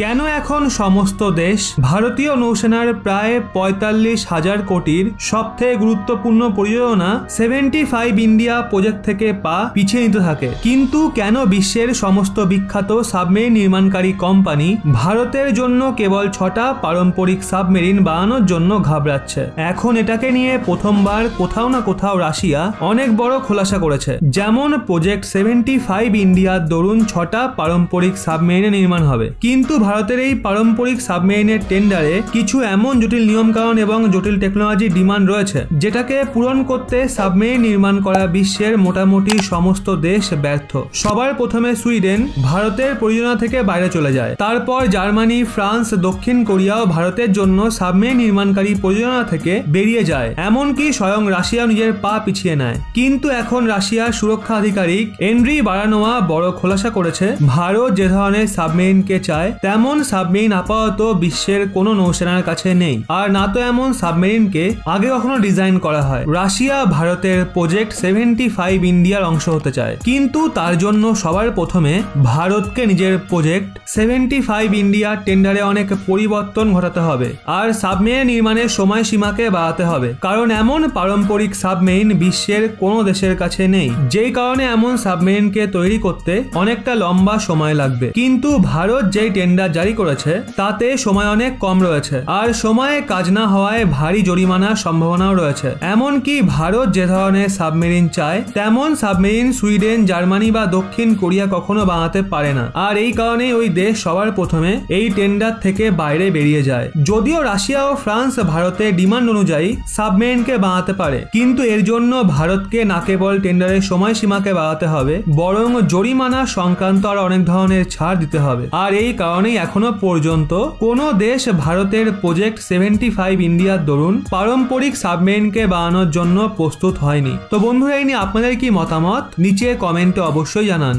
কেন এখন সমস্ত দেশ ভারতীয় নৌসেনার প্রায় ৪৫,০০০ কোটির সবথেকে গুরুত্বপূর্ণ পরিযোজনা 75 ইন্ডিয়া প্রজেক্ট থেকে পিছিয়ে নিতে থাকে, কিন্তু কেন বিশ্বের সমস্ত বিখ্যাত সাবমেরিন নির্মাণকারী কোম্পানি ভারতের জন্য কেবল 6টা পারম্পরিক সাবমেরিন বানানোর জন্য ঘাবড়াচ্ছে? এখন এটাকে নিয়ে প্রথমবার কোথাও না কোথাও রাশিয়া অনেক বড় খোলাসা করেছে। যেমন প্রজেক্ট 75 ইন্ডিয়ার দরুন 6টা পারম্পরিক সাবমেরিনের নির্মাণ হবে, কিন্তু ভারতের এই পারম্পরিক সাবমেরিনের টেন্ডারে কিছু এমন জটিল নিয়মকানুন এবং জটিল টেকনোলজি ডিমান্ড রয়েছে যেটাকে পূরণ করতে সাবমেরিন নির্মাণ করা বিশ্বের মোটামুটি সমস্ত দেশ ব্যর্থ। সবার প্রথমে সুইডেন ভারতের পরিযোজনা থেকে বাইরে চলে যায়, তারপর জার্মানি, ফ্রান্স, দক্ষিণ কোরিয়াও ভারতের জন্য সাবমেরিন নির্মাণকারী পরিযোজনা থেকে বেরিয়ে যায়, এমনকি স্বয়ং রাশিয়া নিজের পা পিছিয়ে নেয়। কিন্তু এখন রাশিয়ার সুরক্ষা আধিকারিক এন্ড্রি বারানোয়া বড় খোলাসা করেছে, ভারত যে ধরনের সাবমেরিনকে চায় তেমন সাবমেরিন আপাতত বিশ্বের কোনো নৌসেনার কাছে নেই, আর না তো এমন সাবমেরিনকে আগে কখনো ডিজাইন করা হয়। রাশিয়া ভারতের প্রজেক্ট 75 ইন্ডিয়ার অংশ হতে চায়, কিন্তু তার জন্য সবার প্রথমে ভারতকে নিজের প্রজেক্ট 75 ইন্ডিয়া টেন্ডারে অনেক পরিবর্তন ঘটাতে হবে, আর সাবমেরিন নির্মাণের সময়সীমাকে বাড়াতে হবে, কারণ এমন পারম্পরিক সাবমেরিন বিশ্বের কোনো দেশের কাছে নেই, যেই কারণে এমন সাবমেরিনকে তৈরি করতে অনেকটা লম্বা সময় লাগবে। কিন্তু ভারত যেই টেন্ডার জারি করেছে তাতে সময় অনেক কম রয়েছে, আর সময়ে কাজ না হওয়ায় ভারী জরিমানার সম্ভাবনাও রয়েছে। এমনকি ভারত যে ধরনের সাবমেরিন চায় তেমন সাবমেরিন সুইডেন, জার্মানি বা দক্ষিণ কোরিয়া কখনো বানাতে পারে না, আর এই কারণেই ওই দেশ সবার প্রথমে এই টেন্ডার থেকে বাইরে বেরিয়ে যায়। যদিও রাশিয়া ও ফ্রান্স ভারতের ডিমান্ড অনুযায়ী সাবমেরিনকে বানাতে পারে, কিন্তু এর জন্য ভারতকে না কেবল টেন্ডারের সময়সীমাকে বাড়াতে হবে, বরং জরিমানা সংক্রান্ত আর অনেক ধরনের ছাড় দিতে হবে। আর এই কারণেই এখনো পর্যন্ত কোনো দেশ ভারতের প্রজেক্ট 75 ইন্ডিয়ার দরুন পারম্পরিক সাবমেরিনকে বানানোর জন্য প্রস্তুত হয়নি। তো বন্ধুরা, এই নিয়ে আপনাদের কি মতামত নিচে কমেন্টে অবশ্যই জানান।